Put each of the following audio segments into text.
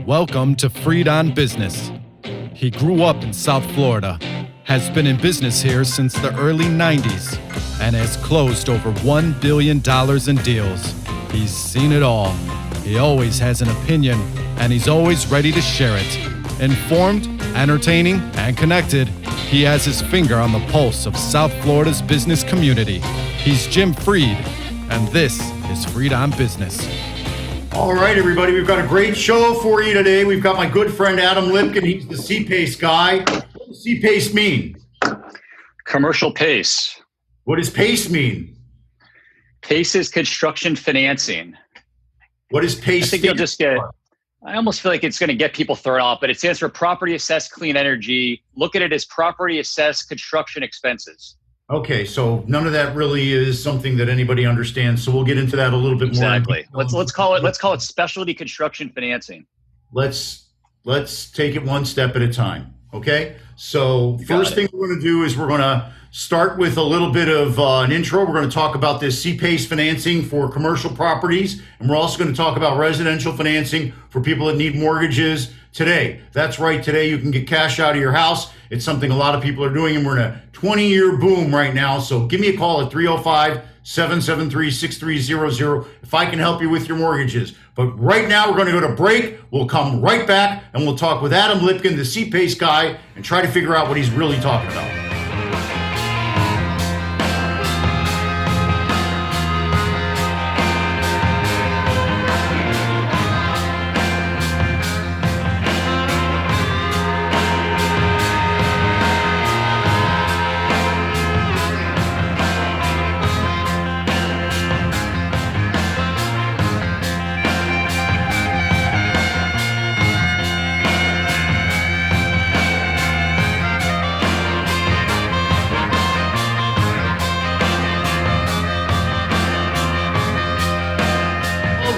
Welcome to Freed on Business. He grew up in South Florida, has been in business here since the early 90s, and has closed over $1 billion in deals. He's seen it all. He always has an opinion, and he's always ready to share it. Informed, entertaining, and connected, he has his finger on the pulse of South Florida's business community. He's Jim Freed, and this is Freed on Business. All right, everybody, we've got a great show for you today. We've got my good friend Adam Lipkin. He's the C-PACE guy. What does C-PACE mean? Commercial PACE. What does PACE mean? PACE is construction financing. What does PACE I think you'll just get, I almost feel like it's going to get people thrown off, but it stands for Property Assessed Clean Energy. Look at it as Property Assessed Construction Expenses. Okay, so none of that really is something that anybody understands. So we'll get into that a little bit more. Exactly. Let's call it specialty construction financing. Let's take it one step at a time. Okay. So first thing we're going to do is we're going to start with a little bit of an intro. We're going to talk about this C-PACE financing for commercial properties, and we're also going to talk about residential financing for people that need mortgages today. That's right. Today you can get cash out of your house. It's something a lot of people are doing, and we're in a 20-year boom right now. So give me a call at 305-773-6300 if I can help you with your mortgages. But right now we're going to go to break. We'll come right back and we'll talk with Adam Lipkin, the C-PACE guy, and try to figure out what he's really talking about.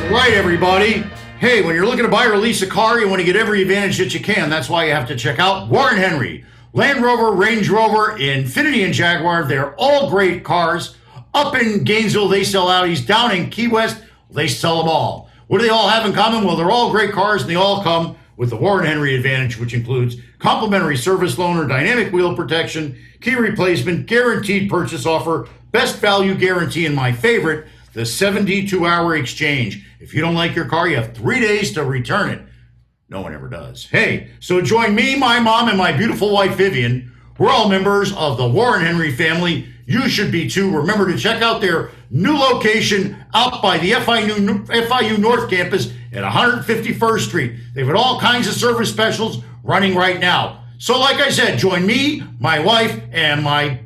Right, everybody. Hey, when you're looking to buy or lease a car, you want to get every advantage that you can. That's why you have to check out Warren Henry. Land Rover, Range Rover, Infiniti, and Jaguar. They're all great cars. Up in Gainesville, they sell Audis. Down in Key West, they sell them all. What do they all have in common? Well, they're all great cars, and they all come with the Warren Henry advantage, which includes complimentary service loan or dynamic wheel protection, key replacement, guaranteed purchase offer, best value guarantee, and my favorite, the 72-hour exchange. If you don't like your car, you have 3 days to return it. No one ever does. Hey, so join me, my mom, and my beautiful wife, Vivian. We're all members of the Warren Henry family. You should be too. Remember to check out their new location out by the FIU North Campus at 151st Street. They've got all kinds of service specials running right now. So like I said, join me, my wife, and my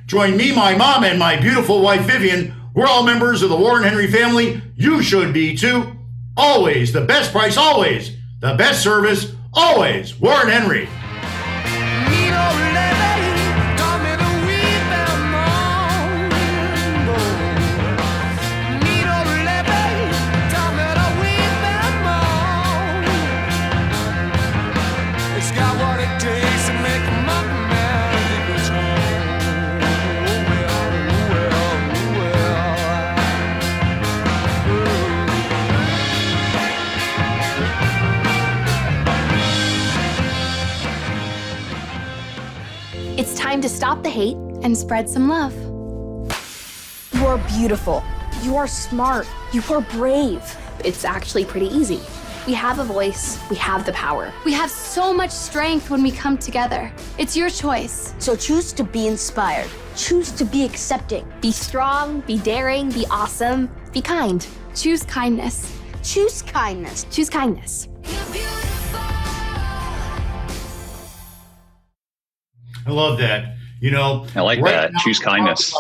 Join me, my mom, and my beautiful wife, Vivian. We're all members of the Warren Henry family. You should be too. Always the best price, always the best service, always Warren Henry. It's time to stop the hate and spread some love. You are beautiful. You are smart. You are brave. It's actually pretty easy. We have a voice. We have the power. We have so much strength when we come together. It's your choice. So choose to be inspired. Choose to be accepting. Be strong, be daring, be awesome, be kind. Choose kindness. Choose kindness. Choose kindness. I love that. You know, I like that. Choose kindness.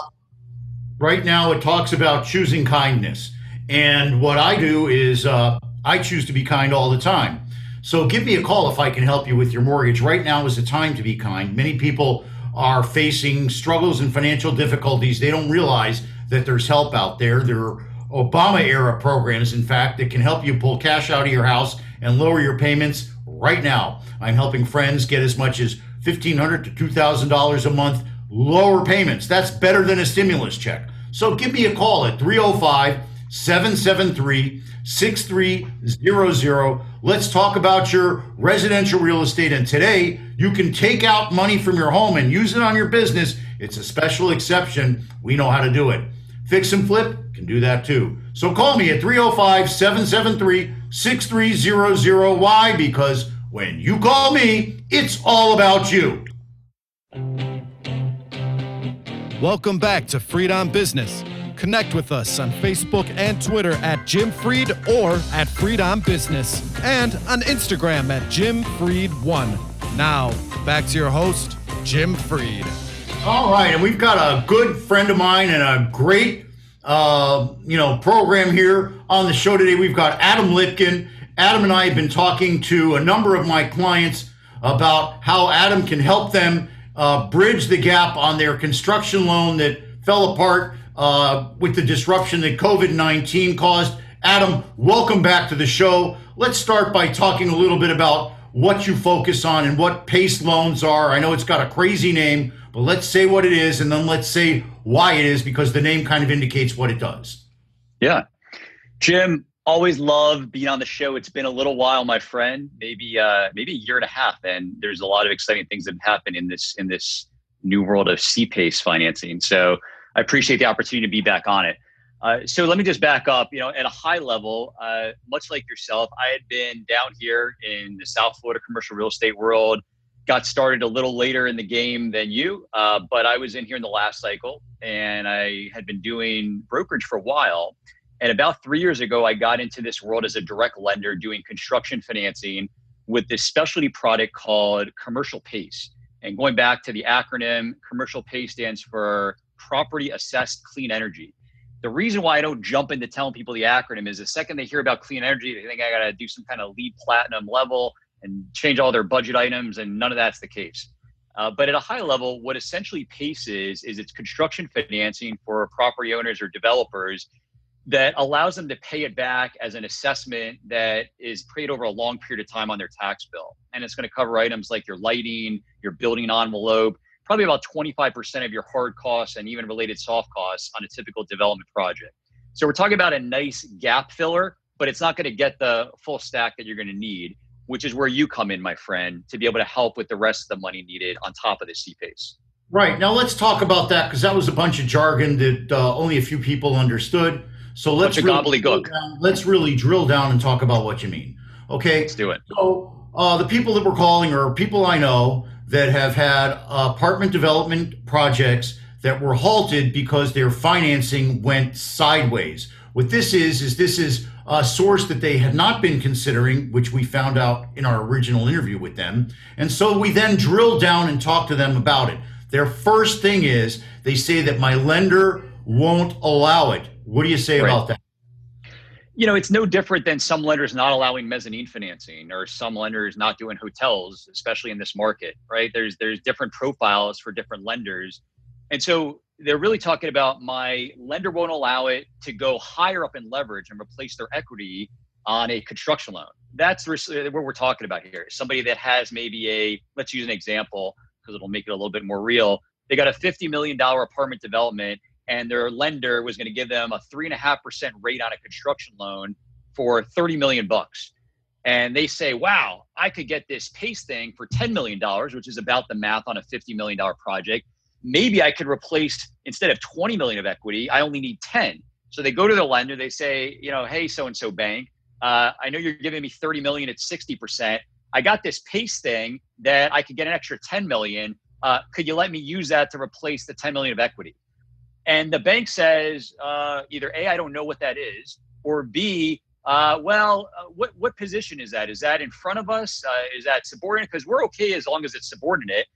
Right now, it talks about choosing kindness. And what I do is I choose to be kind all the time. So give me a call if I can help you with your mortgage. Right now is the time to be kind. Many people are facing struggles and financial difficulties. They don't realize that there's help out there. There are Obama-era programs, in fact, that can help you pull cash out of your house and lower your payments right now. I'm helping friends get as much as $1,500 to $2,000 a month, lower payments. That's better than a stimulus check. So give me a call at 305 305-773-6300. Let's talk about your residential real estate. And today, you can take out money from your home and use it on your business. It's a special exception. We know how to do it. Fix and flip can do that too. So call me at 305-773-6300. Why? Because when you call me, it's all about you. Welcome back to Freed on Business. Connect with us on Facebook and Twitter at Jim Freed or at Freed on Business, and on Instagram at Jim Freed1. Now, back to your host, Jim Freed. All right, and we've got a good friend of mine and a great program here on the show today. We've got Adam Lipkin. Adam and I have been talking to a number of my clients about how Adam can help them bridge the gap on their construction loan that fell apart with the disruption that COVID-19 caused. Adam, welcome back to the show. Let's start by talking a little bit about what you focus on and what PACE loans are. I know it's got a crazy name, but let's say what it is, and then let's say why it is, because the name kind of indicates what it does. Yeah. Jim, always love being on the show. It's been a little while, my friend, maybe a year and a half, and there's a lot of exciting things that have happened in this new world of CPACE financing. So I appreciate the opportunity to be back on it. So let me just back up, at a high level, much like yourself, I had been down here in the South Florida commercial real estate world, got started a little later in the game than you, but I was in here in the last cycle, and I had been doing brokerage for a while. And about 3 years ago, I got into this world as a direct lender doing construction financing with this specialty product called Commercial PACE. And going back to the acronym, Commercial PACE stands for Property Assessed Clean Energy. The reason why I don't jump into telling people the acronym is the second they hear about clean energy, they think I got to do some kind of LEED platinum level and change all their budget items, and none of that's the case. But at a high level, what essentially PACE is it's construction financing for property owners or developers that allows them to pay it back as an assessment that is paid over a long period of time on their tax bill. And it's going to cover items like your lighting, your building envelope, probably about 25% of your hard costs and even related soft costs on a typical development project. So we're talking about a nice gap filler, but it's not going to get the full stack that you're going to need, which is where you come in, my friend, to be able to help with the rest of the money needed on top of the CPACE. Right. Now let's talk about that, because that was a bunch of jargon that only a few people understood. So let's really drill down and talk about what you mean. Okay. Let's do it. So the people that we're calling are people I know that have had apartment development projects that were halted because their financing went sideways. What this is a source that they had not been considering, which we found out in our original interview with them. And so we then drilled down and talked to them about it. Their first thing is they say that my lender won't allow it. What do you say about that? It's no different than some lenders not allowing mezzanine financing or some lenders not doing hotels, especially in this market, right? There's different profiles for different lenders. And so they're really talking about my lender won't allow it to go higher up in leverage and replace their equity on a construction loan. That's what we're talking about here. Somebody that has maybe let's use an example because it'll make it a little bit more real. They got a $50 million apartment development, and their lender was going to give them a 3.5% rate on a construction loan for $30 million. And they say, wow, I could get this PACE thing for $10 million, which is about the math on a $50 million project. Maybe I could replace, instead of 20 million of equity, I only need 10. So they go to the lender, they say, hey, so-and-so bank, I know you're giving me 30 million at 60%. I got this PACE thing that I could get an extra 10 million. Could you let me use that to replace the 10 million of equity? And the bank says, either A, I don't know what that is, or B, what position is that? Is that in front of us? Is that subordinate? Because we're okay as long as it's subordinate.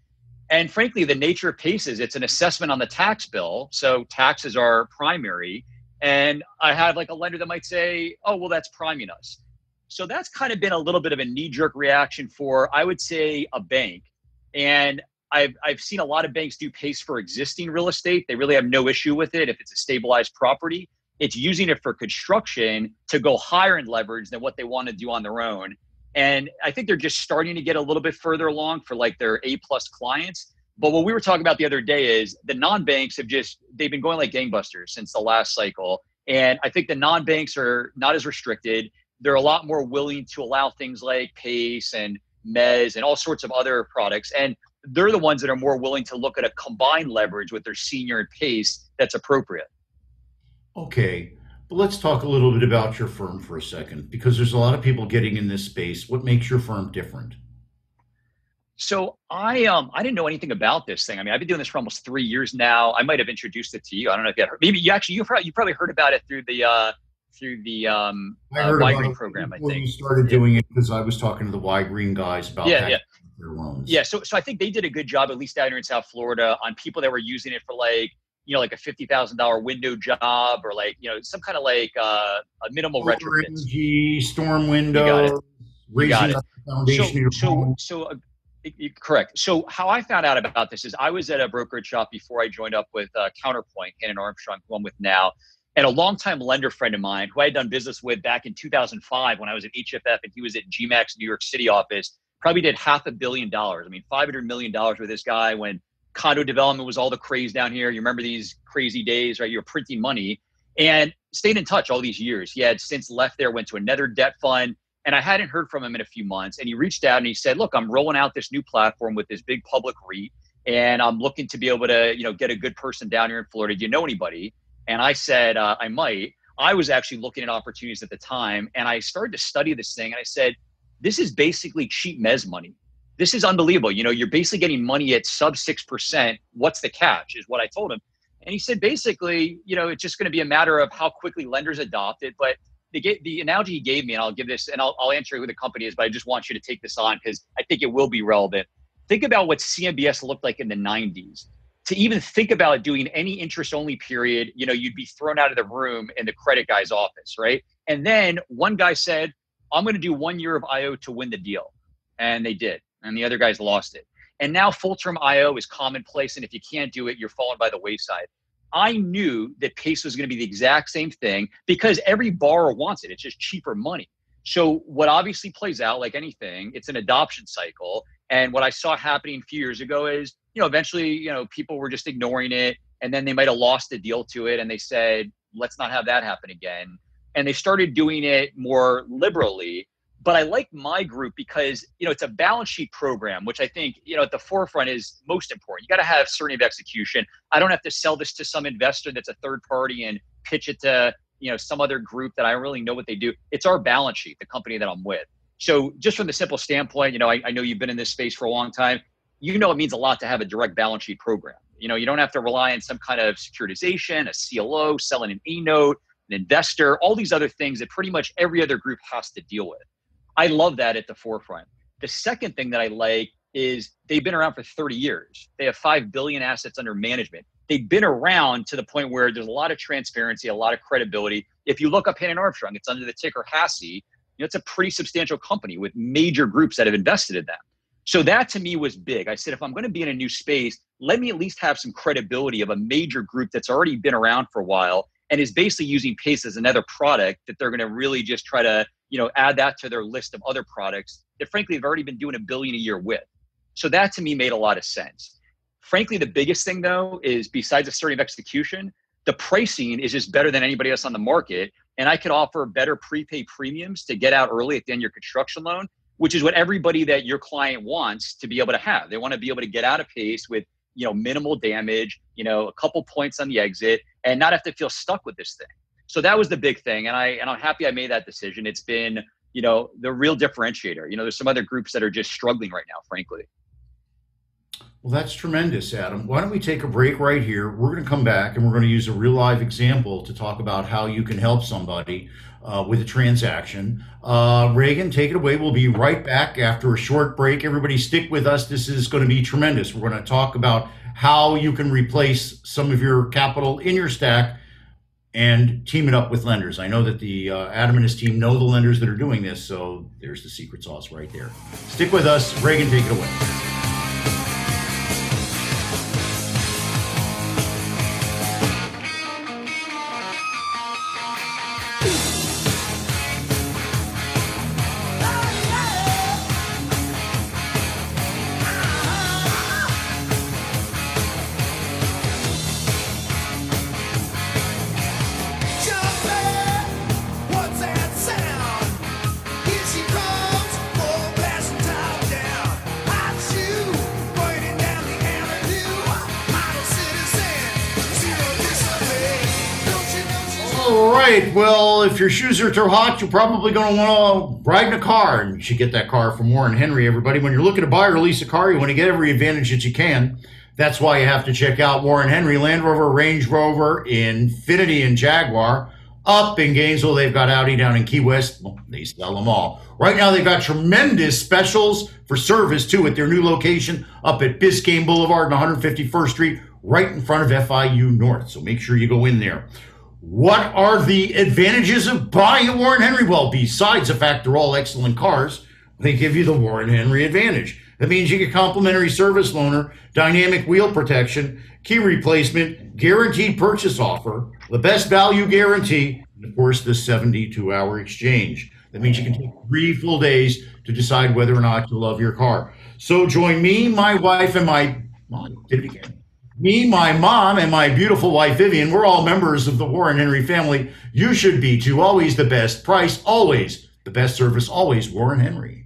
And frankly, the nature of PACE is it's an assessment on the tax bill. So taxes are primary. And I have like a lender that might say, oh, well, that's priming us. So that's kind of been a little bit of a knee-jerk reaction for, I would say, a bank. And I've seen a lot of banks do PACE for existing real estate. They really have no issue with it if it's a stabilized property. It's using it for construction to go higher in leverage than what they want to do on their own. And I think they're just starting to get a little bit further along for like their A-plus clients. But what we were talking about the other day is the non-banks they've been going like gangbusters since the last cycle. And I think the non-banks are not as restricted. They're a lot more willing to allow things like PACE and Mezz and all sorts of other products. And they're the ones that are more willing to look at a combined leverage with their senior and PACE that's appropriate. Okay, but let's talk a little bit about your firm for a second, because there's a lot of people getting in this space. What makes your firm different? So I didn't know anything about this thing. I mean, I've been doing this for almost 3 years now. I might have introduced it to you. I don't know if you had heard. Maybe you probably heard about it through the I heard Y about Green it program. I before think you started doing it, because I was talking to the Y Green guys about yeah. their loans. Yeah, so I think they did a good job, at least down here in South Florida, on people that were using it for like a $50,000 window job, or like some kind of like a minimal retrofit. Energy, storm window, raising up the foundation of your home. Correct. So how I found out about this is I was at a brokerage shop before I joined up with Counterpointe, Hannon Armstrong, who I'm with now, and a longtime lender friend of mine who I had done business with back in 2005 when I was at HFF and he was at GMAX New York City office. Probably did $500 million. I mean, $500 million with this guy when condo development was all the craze down here. You remember these crazy days, right? You're printing money, and stayed in touch all these years. He had since left there, went to another debt fund, and I hadn't heard from him in a few months. And he reached out and he said, look, I'm rolling out this new platform with this big public REIT, and I'm looking to be able to, get a good person down here in Florida. Do you know anybody? And I said, I might. I was actually looking at opportunities at the time, and I started to study this thing, and I said, this is basically cheap mezz money. This is unbelievable. You're basically getting money at sub 6%. What's the catch is what I told him. And he said, basically, it's just going to be a matter of how quickly lenders adopt it. But the analogy he gave me, and I'll give this, and I'll answer who the company is, but I just want you to take this on because I think it will be relevant. Think about what CMBS looked like in the 90s. To even think about doing any interest-only period, you'd be thrown out of the room in the credit guy's office, right? And then one guy said, I'm going to do 1 year of IO to win the deal. And they did. And the other guys lost it. And now full-term IO is commonplace. And if you can't do it, you're falling by the wayside. I knew that PACE was going to be the exact same thing because every borrower wants it. It's just cheaper money. So what obviously plays out like anything, it's an adoption cycle. And what I saw happening a few years ago is, eventually, people were just ignoring it. And then they might have lost the deal to it. And they said, let's not have that happen again. And they started doing it more liberally. But I like my group because, it's a balance sheet program, which I think, at the forefront is most important. You got to have certainty of execution. I don't have to sell this to some investor that's a third party and pitch it to, some other group that I don't really know what they do. It's our balance sheet, the company that I'm with. So just from the simple standpoint, I know you've been in this space for a long time. It means a lot to have a direct balance sheet program. You don't have to rely on some kind of securitization, a CLO, selling an A-note, an investor, all these other things that pretty much every other group has to deal with. I love that at the forefront. The second thing that I like is they've been around for 30 years. They have 5 billion assets under management. They've been around to the point where there's a lot of transparency, a lot of credibility. If you look up Hannon Armstrong, it's under the ticker HASI. It's a pretty substantial company with major groups that have invested in them. So that to me was big. I said, if I'm going to be in a new space, let me at least have some credibility of a major group that's already been around for a while and is basically using PACE as another product that they're going to really just try to, add that to their list of other products that frankly have already been doing $1 billion a year with. So that to me made a lot of sense. Frankly, the biggest thing though is besides the certainty of execution, the pricing is just better than anybody else on the market. And I could offer better prepay premiums to get out early at the end of your construction loan, which is what everybody that your client wants to be able to have. They want to be able to get out of PACE with, minimal damage, a couple points on the exit and not have to feel stuck with this thing. So that was the big thing. And I'm happy I made that decision. It's been, the real differentiator. There's some other groups that are just struggling right now, frankly. Well, that's tremendous, Adam. Why don't we take a break right here? We're going to come back and we're going to use a real live example to talk about how you can help somebody with a transaction. Reagan, take it away. We'll be right back after a short break. Everybody stick with us. This is going to be tremendous. We're going to talk about how you can replace some of your capital in your stack and team it up with lenders. I know that the Adam and his team know the lenders that are doing this, so there's the secret sauce right there. Stick with us. Reagan, take it away. Jump! All right. Well, if your shoes are too hot, you're probably going to want to ride in a car. And you should get that car from Warren Henry, everybody. When you're looking to buy or lease a car, you want to get every advantage that you can. That's why you have to check out Warren Henry, Land Rover, Range Rover, Infiniti, and Jaguar. Up in Gainesville, they've got Audi. Down in Key West, well, they sell them all. Right now, they've got tremendous specials for service, too, at their new location up at Biscayne Boulevard and 151st Street, right in front of FIU North. So make sure you go in there. What are the advantages of buying a Warren Henry? Well, besides the fact they're all excellent cars, they give you the Warren Henry advantage. That means you get complimentary service loaner, dynamic wheel protection, key replacement, guaranteed purchase offer, the best value guarantee, and of course, the 72-hour exchange. That means you can take 3 full days to decide whether or not you love your car. So join me, my wife, and my mom, and my beautiful wife, Vivian. We're all members of the Warren Henry family. You should be too. Always the best price, always the best service, always Warren Henry.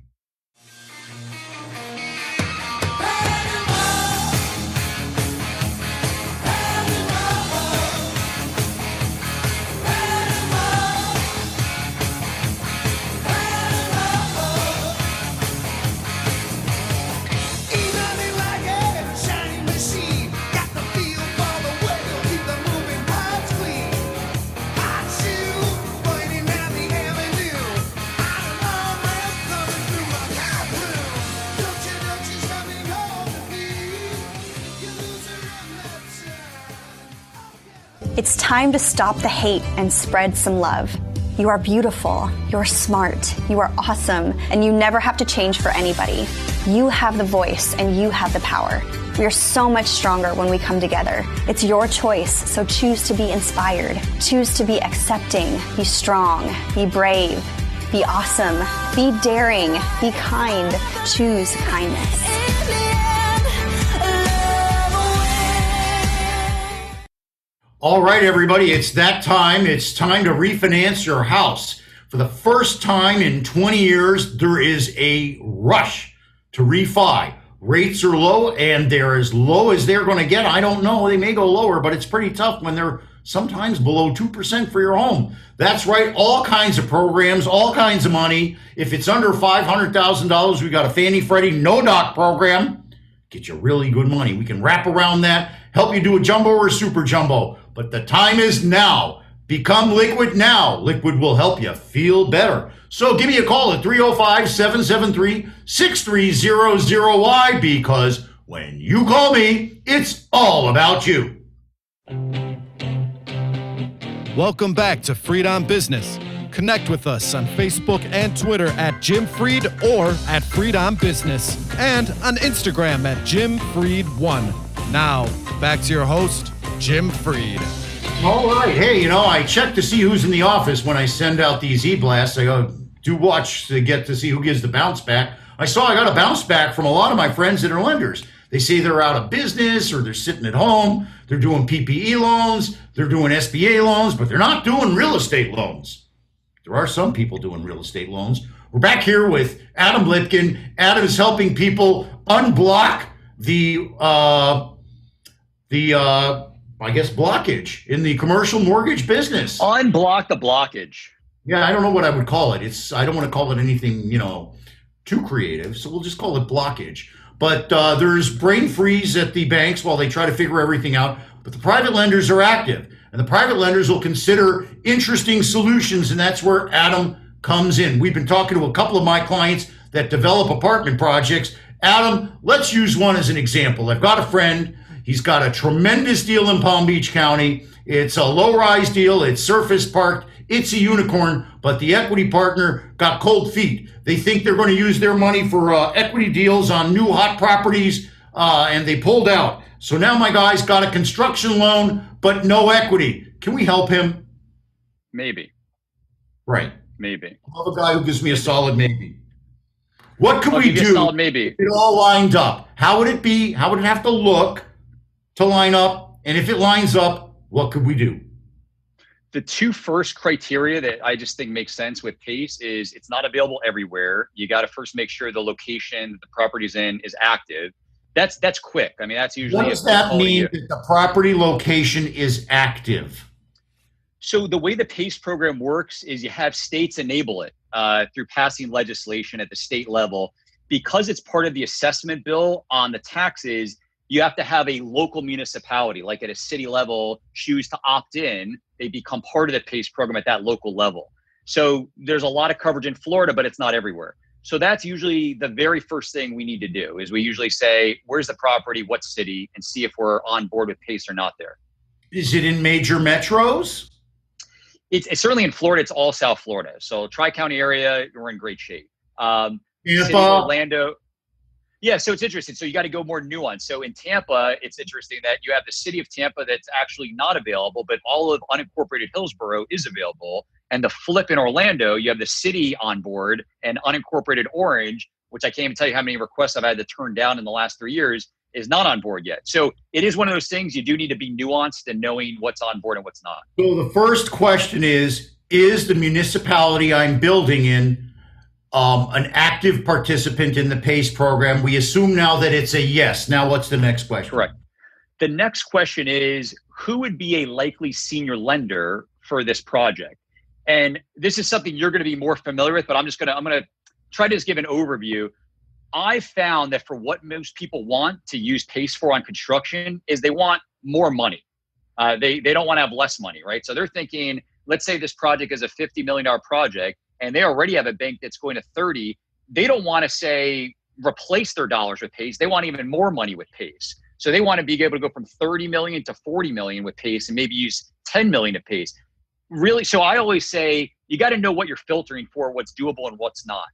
It's time to stop the hate and spread some love. You are beautiful, you're smart, you are awesome, and you never have to change for anybody. You have the voice and you have the power. We are so much stronger when we come together. It's your choice, so choose to be inspired. Choose to be accepting, be strong, be brave, be awesome, be daring, be kind. Choose kindness. All right, everybody, it's that time. It's time to refinance your house. For the first time in 20 years, there is a rush to refi. Rates are low, and they're as low as they're going to get. I don't know. They may go lower, but it's pretty tough when they're sometimes below 2% for your home. That's right. All kinds of programs, all kinds of money. If it's under $500,000, we got a Fannie Freddie no-doc program. Get you really good money. We can wrap around that, help you do a jumbo or a super jumbo. But the time is now. Become Liquid now. Liquid will help you feel better. So give me a call at 305-773-6300Y, because when you call me, it's all about you. Welcome back to Freed on Business. Connect with us on Facebook and Twitter at Jim Freed or at Freed on Business, and on Instagram at JimFreed1. Now, back to your host, Jim Freed. All right. Hey, I check to see who's in the office when I send out these e-blasts. I do watch to get to see who gives the bounce back. I got a bounce back from a lot of my friends that are lenders. They say they're out of business, or they're sitting at home. They're doing PPE loans. They're doing SBA loans, but they're not doing real estate loans. There are some people doing real estate loans. We're back here with Adam Lipkin. Adam is helping people unblock the blockage in the commercial mortgage business. Unblock the blockage. Yeah, I don't know what I would call it. I don't want to call it anything, too creative, so we'll just call it blockage. But there's brain freeze at the banks while they try to figure everything out. But the private lenders are active, and the private lenders will consider interesting solutions, and that's where Adam comes in. We've been talking to a couple of my clients that develop apartment projects. Adam, let's use one as an example. I've got a friend. He's got a tremendous deal in Palm Beach County. It's a low-rise deal. It's surface parked. It's a unicorn, but the equity partner got cold feet. They think they're going to use their money for equity deals on new hot properties, and they pulled out. So now my guy's got a construction loan, but no equity. Can we help him? Maybe. Right. Maybe. I love a guy who gives me a solid maybe. What could we do? Solid maybe. If it all lined up? How would it be? How would it have to look to line up? And if it lines up, what could we do? The two first criteria that I just think makes sense with PACE is it's not available everywhere. You got to first make sure the location that the property's in is active. That's quick. I mean, that's usually. What does that mean that the property location is active? So the way the PACE program works is you have states enable it through passing legislation at the state level. Because it's part of the assessment bill on the taxes, you have to have a local municipality, like at a city level, choose to opt in. They become part of the PACE program at that local level. So there's a lot of coverage in Florida, but it's not everywhere. So that's usually the very first thing we need to do is we usually say, where's the property, what city, and see if we're on board with PACE or not there. Is it in major metros? It's certainly in Florida. It's all South Florida. So Tri-County area, we're in great shape. Tampa, City of Orlando. Yeah, so it's interesting. So you got to go more nuanced. So in Tampa, it's interesting that you have the city of Tampa that's actually not available, but all of unincorporated Hillsborough is available. And the flip in Orlando, you have the city on board and unincorporated Orange, which I can't even tell you how many requests I've had to turn down in the last 3 years, is not on board yet. So it is one of those things you do need to be nuanced and knowing what's on board and what's not. So the first question is the municipality I'm building in an active participant in the PACE program? We assume now that it's a yes. Now what's the next question? Correct. The next question is, who would be a likely senior lender for this project? And this is something you're going to be more familiar with, but I'm going to try to just give an overview. I found that for what most people want to use PACE for on construction is they want more money. They don't want to have less money, right? So they're thinking, let's say this project is a $50 million project and they already have a bank that's going to 30. They don't want to say replace their dollars with PACE. They want even more money with PACE. So they want to be able to go from 30 million to 40 million with PACE and maybe use 10 million of PACE. Really, so I always say you got to know what you're filtering for, what's doable and what's not.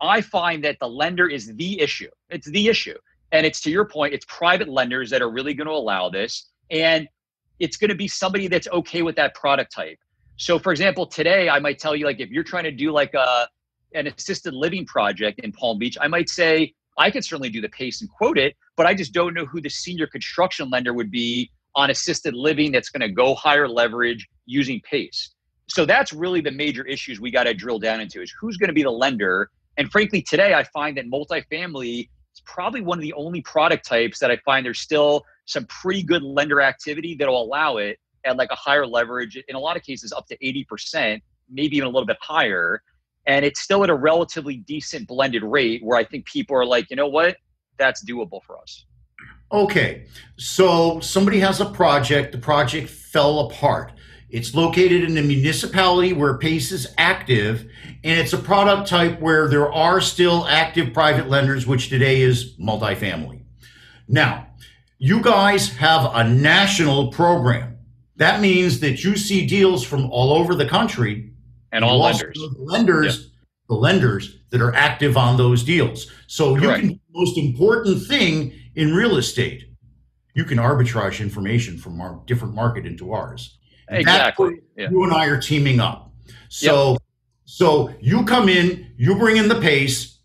I find that the lender is the issue. It's the issue. And it's, to your point, it's private lenders that are really going to allow this. And it's going to be somebody that's okay with that product type. So for example, today I might tell you, like, if you're trying to do like an assisted living project in Palm Beach, I might say, I could certainly do the PACE and quote it, but I just don't know who the senior construction lender would be on assisted living that's going to go higher leverage using PACE. So that's really the major issues we got to drill down into, is who's going to be the lender. And frankly, today I find that multifamily is probably one of the only product types that I find there's still some pretty good lender activity that'll allow it at like a higher leverage, in a lot of cases up to 80%, maybe even a little bit higher. And it's still at a relatively decent blended rate where I think people are like, you know what, that's doable for us. Okay, so somebody has a project, the project fell apart. It's located in a municipality where PACE is active, and it's a product type where there are still active private lenders, which today is multifamily. Now, you guys have a national program. That means that you see deals from all over the country. And all lenders. The lenders that are active on those deals. So Correct. You can, the most important thing in real estate, you can arbitrage information from our different market into ours. Exactly. Yeah. You and I are teaming up. So you come in, you bring in the PACE,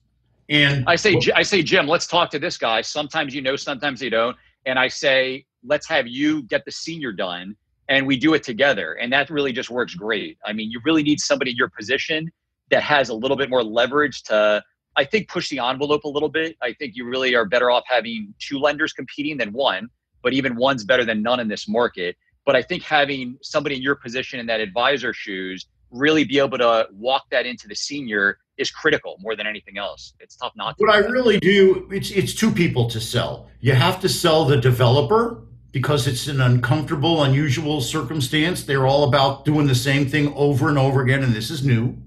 and I say, Jim, let's talk to this guy. Sometimes you know, sometimes you don't. And I say, let's have you get the senior done, and we do it together. And that really just works great. I mean, you really need somebody in your position that has a little bit more leverage to, I think, push the envelope a little bit. I think you really are better off having two lenders competing than one, but even one's better than none in this market. But I think having somebody in your position in that advisor shoes really be able to walk that into the senior is critical more than anything else. It's tough not to. What I really do, it's two people to sell. You have to sell the developer because it's an uncomfortable, unusual circumstance. They're all about doing the same thing over and over again, and this is new.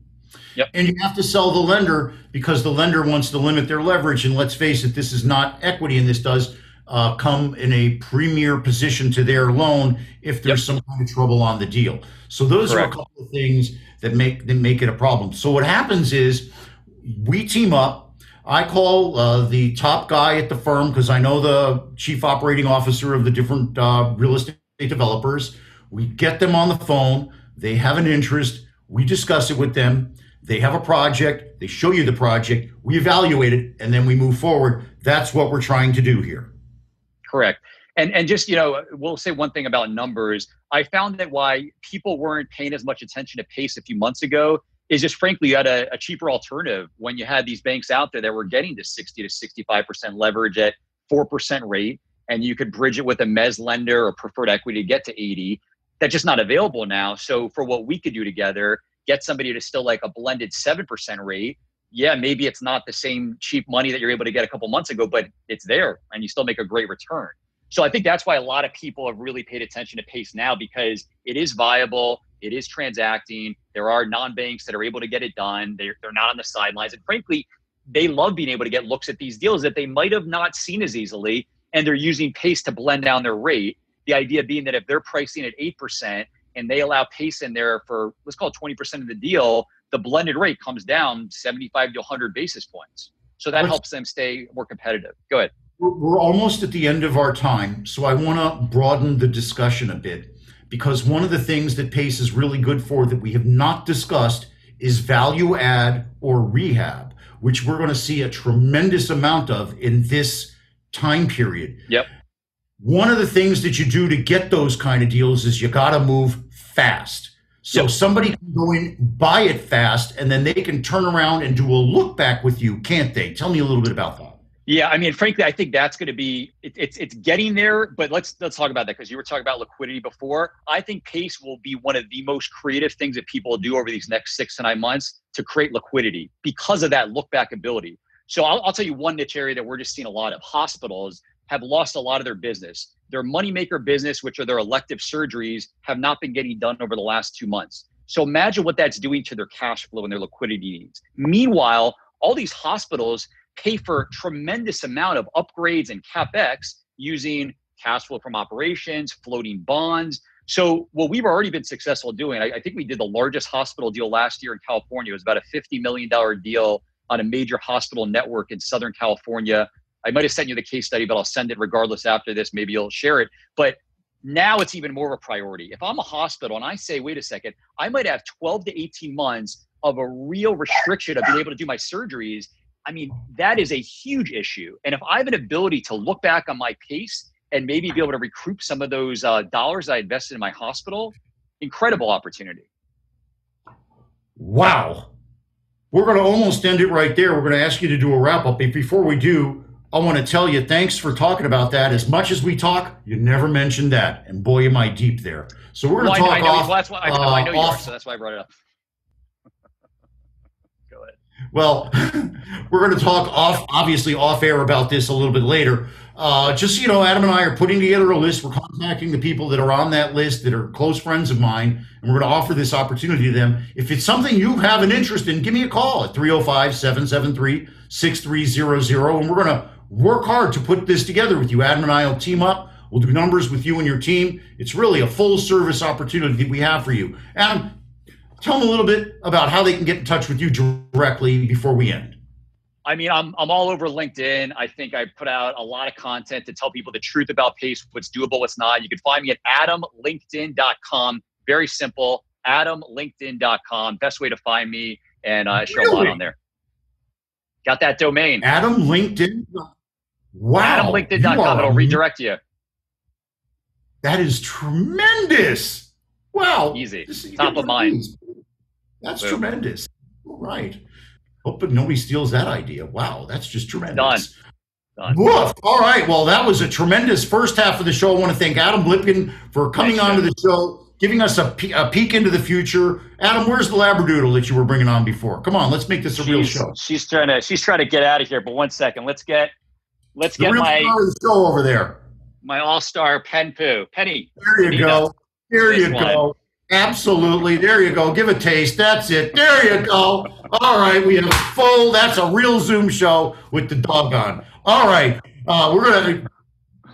Yep. And you have to sell the lender because the lender wants to limit their leverage. And let's face it, this is not equity, and this does come in a premier position to their loan if there's some kind of trouble on the deal. So those Correct. are a couple of things that make it a problem. So what happens is we team up. I call the top guy at the firm because I know the chief operating officer of the different real estate developers. We get them on the phone. They have an interest. We discuss it with them. They have a project. They show you the project. We evaluate it, and then we move forward. That's what we're trying to do here. Correct. And just, you know, we'll say one thing about numbers. I found that why people weren't paying as much attention to PACE a few months ago is just frankly you had a cheaper alternative when you had these banks out there that were getting to 60 to 65% leverage at 4% rate, and you could bridge it with a mezz lender or preferred equity to get to 80. That's just not available now. So for what we could do together, get somebody to still like a blended 7% rate. Yeah, maybe it's not the same cheap money that you're able to get a couple months ago, but it's there and you still make a great return. So I think that's why a lot of people have really paid attention to PACE now, because it is viable, it is transacting. There are non-banks that are able to get it done. They're not on the sidelines. And frankly, they love being able to get looks at these deals that they might have not seen as easily, and they're using PACE to blend down their rate. The idea being that if they're pricing at 8% and they allow PACE in there for, let's call it 20% of the deal, the blended rate comes down 75 to 100 basis points. So that helps them stay more competitive. Go ahead. We're almost at the end of our time, so I want to broaden the discussion a bit, because one of the things that PACE is really good for that we have not discussed is value add or rehab, which we're going to see a tremendous amount of in this time period. Yep. One of the things that you do to get those kind of deals is you got to move fast. So somebody can go in, buy it fast, and then they can turn around and do a look back with you, can't they? Tell me a little bit about that. Yeah, I mean, frankly, I think that's going to be, it's getting there, but let's talk about that, because you were talking about liquidity before. I think PACE will be one of the most creative things that people will do over these next 6 to 9 months to create liquidity because of that look back ability. So I'll tell you one niche area that we're just seeing a lot of. Hospitals have lost a lot of their business. Their moneymaker business, which are their elective surgeries, have not been getting done over the last 2 months. So imagine what that's doing to their cash flow and their liquidity needs. Meanwhile, all these hospitals pay for tremendous amount of upgrades and CapEx using cash flow from operations, floating bonds. So what we've already been successful doing, I think we did the largest hospital deal last year in California. It was about a $50 million deal on a major hospital network in Southern California. I might have sent you the case study, but I'll send it regardless after this. Maybe you'll share it. But now it's even more of a priority. If I'm a hospital and I say, wait a second, I might have 12 to 18 months of a real restriction of being able to do my surgeries, I mean, that is a huge issue. And if I have an ability to look back on my PACE and maybe be able to recoup some of those dollars I invested in my hospital, incredible opportunity. Wow. We're going to almost end it right there. We're going to ask you to do a wrap up. But before we do, I want to tell you, thanks for talking about that. As much as we talk, you never mentioned that. And boy, am I deep there. So we're going to talk off. Well, that's why I know you are, so that's why I brought it up. Go ahead. Well, we're going to talk obviously off air about this a little bit later. Just so you know, Adam and I are putting together a list. We're contacting the people that are on that list that are close friends of mine, and we're going to offer this opportunity to them. If it's something you have an interest in, give me a call at 305-773-6300, and we're going to work hard to put this together with you. Adam and I will team up. We'll do numbers with you and your team. It's really a full service opportunity that we have for you. Adam, tell them a little bit about how they can get in touch with you directly before we end. I mean, I'm all over LinkedIn. I think I put out a lot of content to tell people the truth about PACE, what's doable, what's not. You can find me at adamlinkedin.com. Very simple, adamlinkedin.com. Best way to find me, and I share a lot on there. Got that domain. Adam LinkedIn. Wow. AdamLinkedIn.com. It'll redirect you. That is tremendous. Wow. Easy. Top of mind. That's tremendous. All right. Hope nobody steals that idea. Wow. That's just tremendous. Done. Woof. All right. Well, that was a tremendous first half of the show. I want to thank Adam Lipkin for coming onto the show, giving us a peek into the future. Adam, where's the Labradoodle that you were bringing on before? Come on, let's make this a real show. She's trying to get out of here, but 1 second. Let's get my show over there. My all-star Pen Poo. Penny. There you go. There you go. Absolutely. There you go. Give a taste. That's it. There you go. All right. We have a full, that's a real Zoom show with the dog on. All right. We're going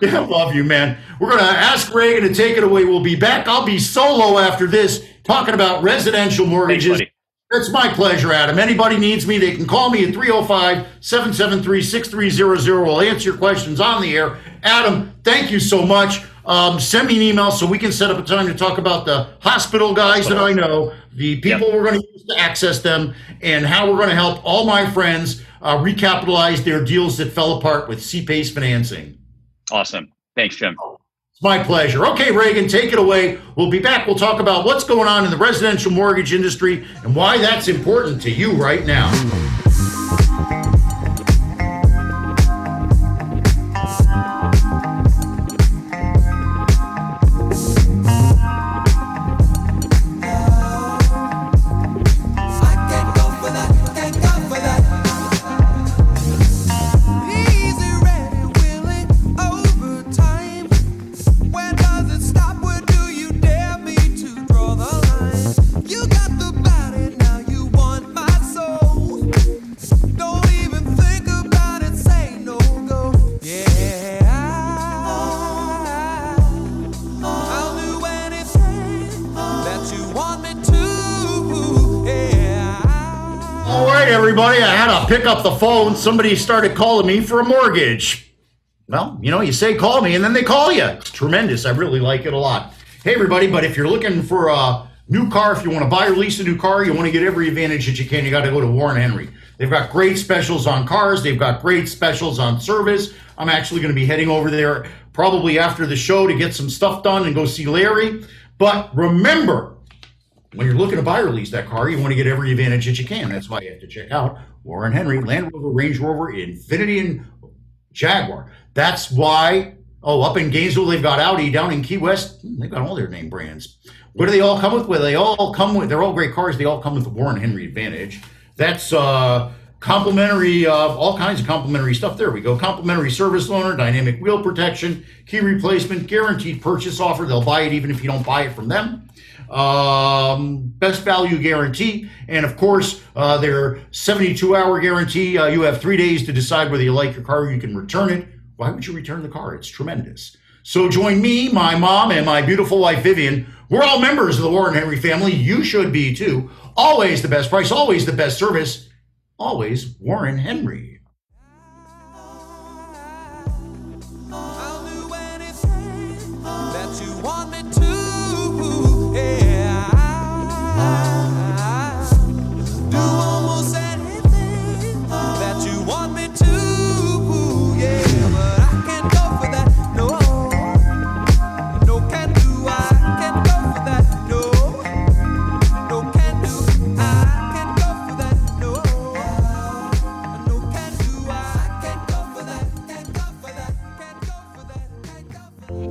to, I love you, man. We're going to ask Reagan to take it away. We'll be back. I'll be solo after this talking about residential mortgages. Thanks, it's my pleasure, Adam. Anybody needs me, they can call me at 305-773-6300. We'll answer your questions on the air. Adam, thank you so much. Send me an email so we can set up a time to talk about the hospital guys that I know, the people we're going to use to access them, and how we're going to help all my friends recapitalize their deals that fell apart with CPACE financing. Awesome. Thanks, Jim. It's my pleasure. Okay, Reagan, take it away. We'll be back. We'll talk about what's going on in the residential mortgage industry and why that's important to you right now. everybody, I had to pick up the phone. Somebody started calling me for a mortgage. Well, you say call me and then they call you. It's tremendous. I really like it a lot. Hey, everybody, but if you're looking for a new car, if you want to buy or lease a new car, you want to get every advantage that you can, you got to go to Warren Henry. They've got great specials on cars. They've got great specials on service. I'm actually going to be heading over there probably after the show to get some stuff done and go see Larry. But remember, when you're looking to buy or lease that car, you want to get every advantage that you can. That's why you have to check out Warren Henry, Land Rover, Range Rover, Infiniti, and Jaguar. That's why, up in Gainesville, they've got Audi. Down in Key West, they've got all their name brands. What do they all come with? Well, they're all great cars. They all come with the Warren Henry advantage. That's complimentary, all kinds of complimentary stuff. There we go. Complimentary service loaner, dynamic wheel protection, key replacement, guaranteed purchase offer. They'll buy it even if you don't buy it from them. Best value guarantee, and of course their 72-hour guarantee. You have 3 days to decide whether you like your car or you can return it. Why would you return the car? It's tremendous. So join me, my mom, and my beautiful wife Vivian. We're all members of the Warren Henry family. You should be too. Always the best price, always the best service, always Warren Henry.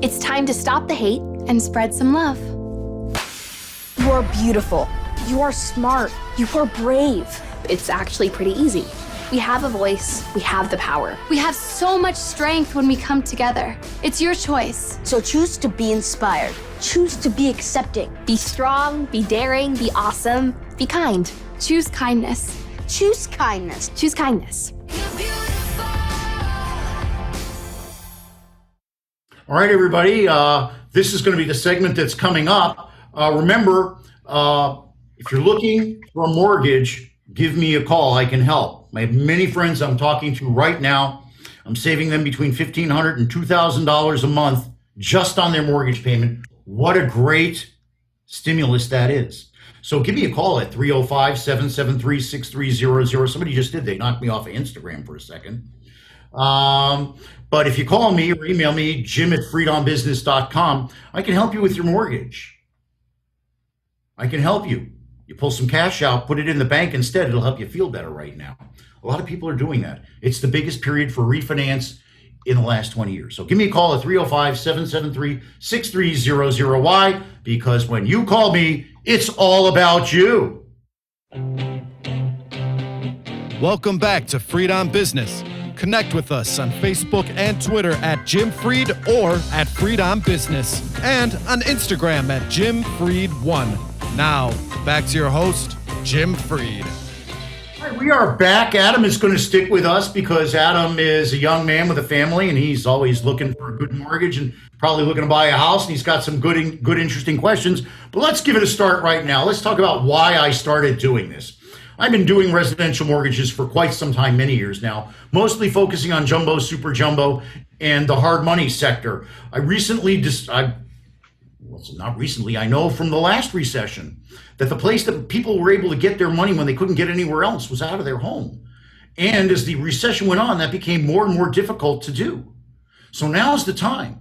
It's time to stop the hate and spread some love. You are beautiful. You are smart. You are brave. It's actually pretty easy. We have a voice. We have the power. We have so much strength when we come together. It's your choice. So choose to be inspired. Choose to be accepting. Be strong, be daring, be awesome, be kind. Choose kindness. Choose kindness. Choose kindness. All right, everybody, this is going to be the segment that's coming up. Remember, if you're looking for a mortgage, give me a call. I can help. I have many friends I'm talking to right now. I'm saving them between $1,500 and $2,000 a month just on their mortgage payment. What a great stimulus that is. So give me a call at 305-773-6300. Somebody just did. They knocked me off of Instagram for a second. But if you call me or email me, jim@freedombusiness.com, I can help you with your mortgage. I can help you. You pull some cash out, put it in the bank instead. It'll help you feel better right now. A lot of people are doing that. It's the biggest period for refinance in the last 20 years. So give me a call at 305-773-6300. Why? Because when you call me, it's all about you. Welcome back to Freedom Business. Connect with us on Facebook and Twitter at Jim Freed or at Freedom Business, and on Instagram at Jim Freed1. Now, back to your host, Jim Freed. All right, we are back. Adam is going to stick with us because Adam is a young man with a family, and he's always looking for a good mortgage and probably looking to buy a house, and he's got some good, interesting questions. But let's give it a start right now. Let's talk about why I started doing this. I've been doing residential mortgages for quite some time, many years now, mostly focusing on jumbo, super jumbo, and the hard money sector. I know from the last recession that the place that people were able to get their money when they couldn't get anywhere else was out of their home. And as the recession went on, that became more and more difficult to do. So now's the time.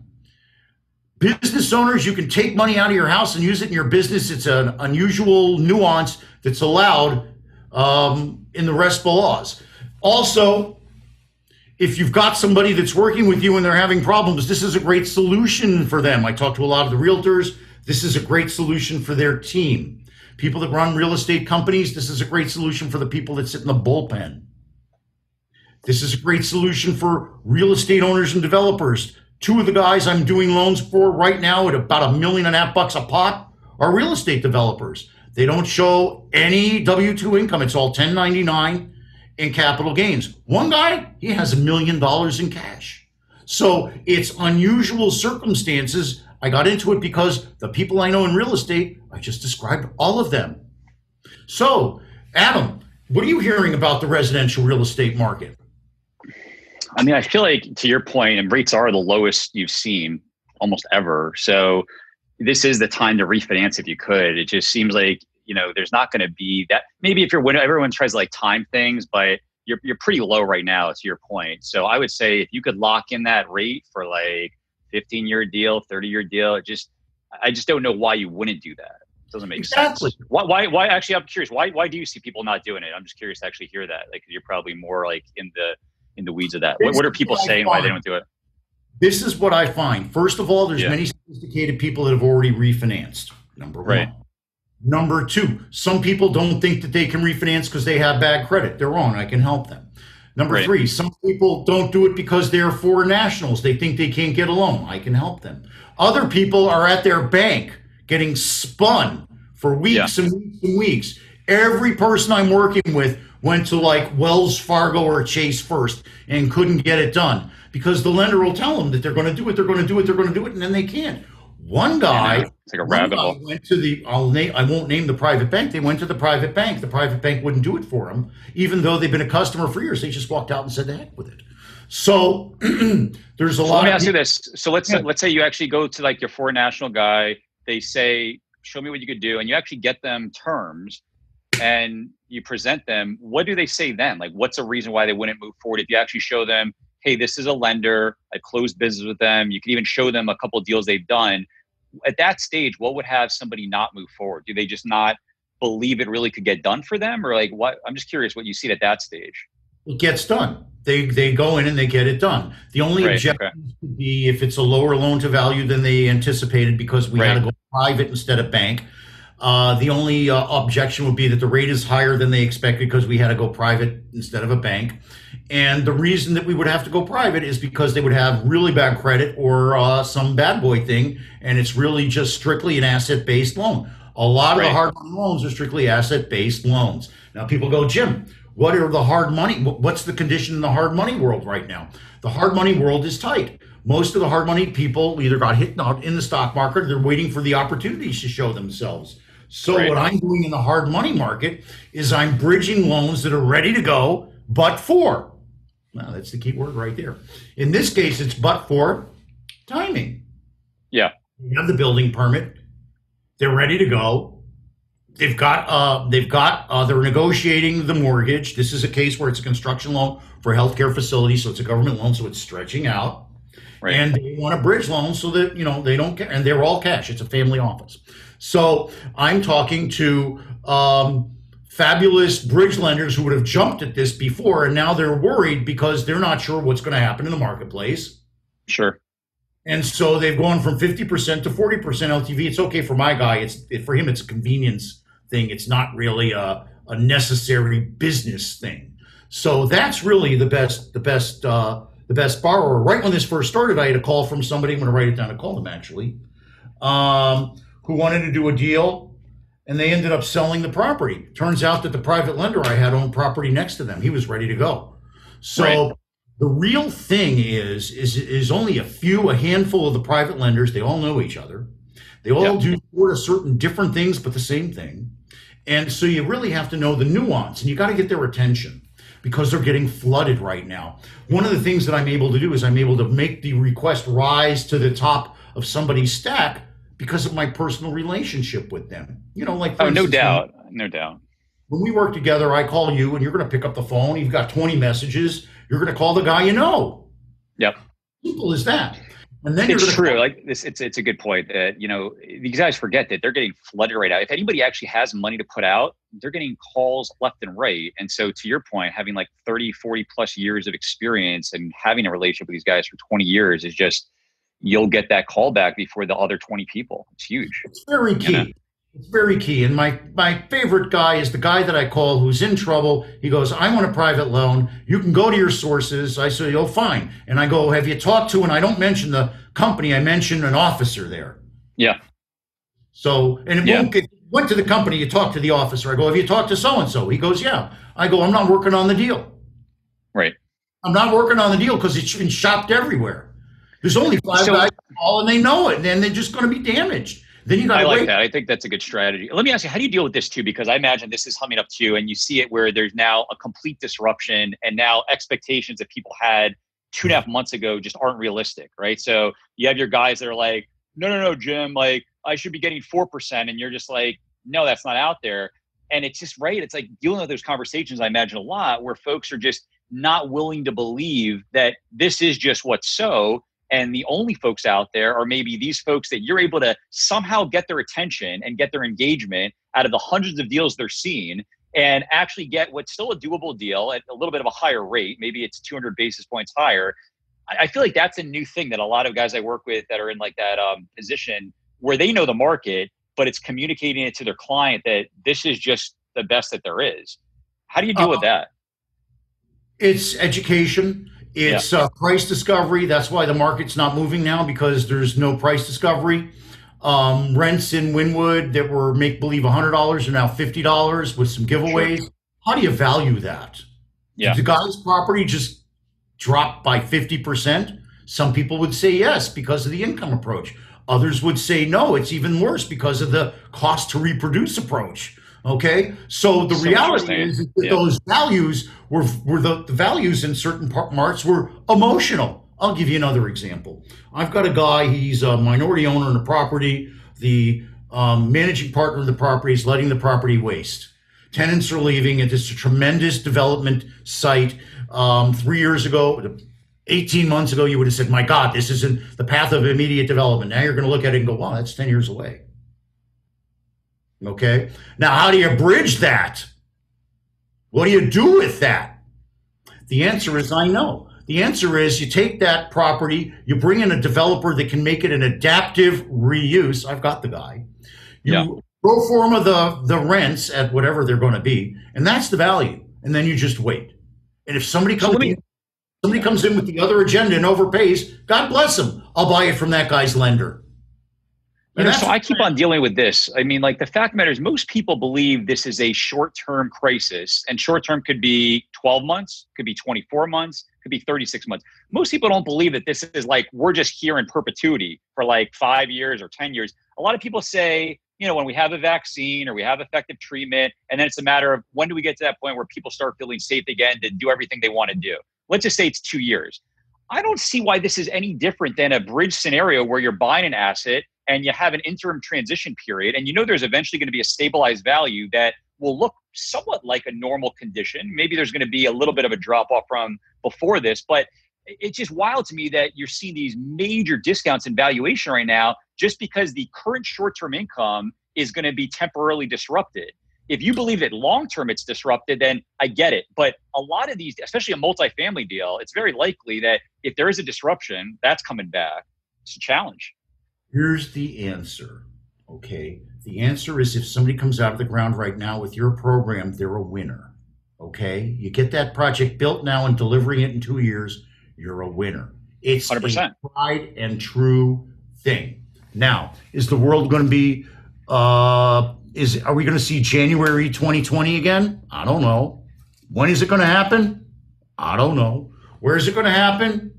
Business owners, you can take money out of your house and use it in your business. It's an unusual nuance that's allowed in the RESPA laws. Also, if you've got somebody that's working with you and they're having problems, this is a great solution for them. I talk to a lot of the realtors. This is a great solution for their team. People that run real estate companies, this is a great solution for the people that sit in the bullpen. This is a great solution for real estate owners and developers. Two of the guys I'm doing loans for right now at about $1.5 million a pop are real estate developers. They don't show any W-2 income. It's all 1099 and capital gains. One guy, he has $1 million in cash. So it's unusual circumstances. I got into it because the people I know in real estate, I just described all of them. So, Adam, What are you hearing about the residential real estate market? I mean, I feel like, to your point, and rates are the lowest you've seen almost ever. So this is the time to refinance if you could. It just seems like, there's not going to be that. Maybe if everyone tries to like time things, but you're pretty low right now, to your point. So I would say if you could lock in that rate for like 15-year deal, 30-year deal, I just don't know why you wouldn't do that. It doesn't make sense. Why? Actually, I'm curious. Why do you see people not doing it? I'm just curious to actually hear that. Like, you're probably more like in the weeds of that. What are people saying why they don't do it? This is what I find. First of all, there's many sophisticated people that have already refinanced. Number one. Right. Number two, some people don't think that they can refinance because they have bad credit. They're wrong. I can help them. Number three, some people don't do it because they're foreign nationals. They think they can't get a loan. I can help them. Other people are at their bank getting spun for weeks and weeks and weeks. Every person I'm working with went to like Wells Fargo or Chase first and couldn't get it done because the lender will tell them that they're going to do it, and then they can't. One guy, it's like a rabbit hole. Went to I won't name the private bank. They went to the private bank. The private bank wouldn't do it for them, even though they've been a customer for years. They just walked out and said, "The heck with it." So there's a lot. Let me ask you this. So let's say you actually go to like your foreign national guy. They say, "Show me what you could do," and you actually get them terms, and you present them. What do they say then? Like, what's a reason why they wouldn't move forward if you actually show them, hey, this is a lender, I closed business with them. You can even show them a couple of deals they've done. At that stage, what would have somebody not move forward? Do they just not believe it really could get done for them? Or like what? I'm just curious what you see at that stage. It gets done. They go in and they get it done. The only objection would be if it's a lower loan to value than they anticipated because we had to go private instead of bank. The only objection would be that the rate is higher than they expected because we had to go private instead of a bank. And the reason that we would have to go private is because they would have really bad credit or some bad boy thing, and it's really just strictly an asset-based loan. A lot of the hard money loans are strictly asset-based loans. Now people go, Jim, what are the hard money? What's the condition in the hard money world right now? The hard money world is tight. Most of the hard money people either got hit in the stock market or they're waiting for the opportunities to show themselves. So what I'm doing in the hard money market is I'm bridging loans that are ready to go, but for. Now, that's the key word right there. In this case, it's but for timing. Yeah. They have the building permit. They're ready to go. They're negotiating the mortgage. This is a case where it's a construction loan for a healthcare facility, so it's a government loan, so it's stretching out. Right. And they want a bridge loan so that, they don't care. And they're all cash. It's a family office. So I'm talking to fabulous bridge lenders who would have jumped at this before, and now they're worried because they're not sure what's going to happen in the marketplace. Sure. And so they've gone from 50% to 40% LTV. It's okay for my guy. For him, it's a convenience thing. It's not really a necessary business thing. So that's really the best borrower. Right when this first started, I had a call from somebody. I'm going to write it down. I called them actually, who wanted to do a deal. And they ended up selling the property. Turns out that the private lender I had owned property next to them. He was ready to go. So the real thing is only a handful of the private lenders. They all know each other. They all do sort of certain different things, but the same thing. And so you really have to know the nuance, and you got to get their attention because they're getting flooded right now. One of the things that I'm able to do is I'm able to make the request rise to the top of somebody's stack because of my personal relationship with them. Like for instance, no doubt. When we work together, I call you and you're going to pick up the phone. You've got 20 messages. You're going to call the guy you know. Yep. Simple as that. And then it's true. Like this, it's a good point. These guys forget that they're getting flooded right now. If anybody actually has money to put out, they're getting calls left and right. And so to your point, having like 30, 40 plus years of experience and having a relationship with these guys for 20 years is just, you'll get that call back before the other 20 people. It's huge. It's very key. It's very key. And my favorite guy is the guy that I call who's in trouble. He goes, I want a private loan. You can go to your sources. I say, oh, fine. And I go, have you talked to, and I don't mention the company, I mention an officer there. Yeah. So, and it went to the company, you talk to the officer. I go, have you talked to so-and-so? He goes, yeah. I go, I'm not working on the deal. Right. I'm not working on the deal because it's been shopped everywhere. There's only 5 guys call and they know it, and then they're just going to be damaged. Then you got to I like wait. that. I think that's a good strategy. Let me ask you, how do you deal with this too? Because I imagine this is coming up too, and you see it where there's now a complete disruption, and now expectations that people had 2.5 months ago just aren't realistic, right? So you have your guys that are like, no, Jim, like I should be getting 4%, and you're just like, no, that's not out there. And it's just right. It's like dealing with those conversations, I imagine a lot, where folks are just not willing to believe that this is just what's so. And the only folks out there are maybe these folks that you're able to somehow get their attention and get their engagement out of the hundreds of deals they're seeing, and actually get what's still a doable deal at a little bit of a higher rate. Maybe it's 200 basis points higher. I feel like that's a new thing that a lot of guys I work with that are in like that position where they know the market, but it's communicating it to their client that this is just the best that there is. How do you deal with that? It's education. It's price discovery. That's why the market's not moving now, because there's no price discovery. Rents in Wynwood that were make-believe $100 are now $50 with some giveaways. Sure. How do you value that? Yeah. Did the guy's property just drop by 50%? Some people would say yes because of the income approach. Others would say no, it's even worse because of the cost to reproduce approach. Okay, so the reality is that those values were the values in certain parts were emotional. I'll give you another example. I've got a guy, he's a minority owner in the property. The managing partner of the property is letting the property waste. Tenants are leaving. It is a tremendous development site. 3 years ago, 18 months ago, you would have said, my God, this isn't the path of immediate development. Now you're going to look at it and go, wow, that's 10 years away. Okay. Now, how do you bridge that? What do you do with that? The answer is, I know. The answer is you take that property, you bring in a developer that can make it an adaptive reuse. I've got the guy. You pro forma the rents at whatever they're going to be, and that's the value. And then you just wait. And if somebody comes in with the other agenda and overpays, God bless them. I'll buy it from that guy's lender. So I keep on dealing with this. I mean, like the fact of the matter is most people believe this is a short-term crisis, and short-term could be 12 months, could be 24 months, could be 36 months. Most people don't believe that this is like, we're just here in perpetuity for like 5 years or 10 years. A lot of people say, when we have a vaccine or we have effective treatment, and then it's a matter of when do we get to that point where people start feeling safe again to do everything they want to do. Let's just say it's 2 years. I don't see why this is any different than a bridge scenario where you're buying an asset and you have an interim transition period, and there's eventually going to be a stabilized value that will look somewhat like a normal condition. Maybe there's going to be a little bit of a drop off from before this, but it's just wild to me that you're seeing these major discounts in valuation right now just because the current short-term income is going to be temporarily disrupted. If you believe that long-term it's disrupted, then I get it. But a lot of these, especially a multifamily deal, it's very likely that if there is a disruption, that's coming back. It's a challenge. Here's the answer, okay? The answer is if somebody comes out of the ground right now with your program, they're a winner, okay? You get that project built now and delivering it in 2 years, you're a winner. It's 100%. A tried and true thing. Now, is the world going to be, are we going to see January 2020 again? I don't know. When is it going to happen? I don't know. Where is it going to happen?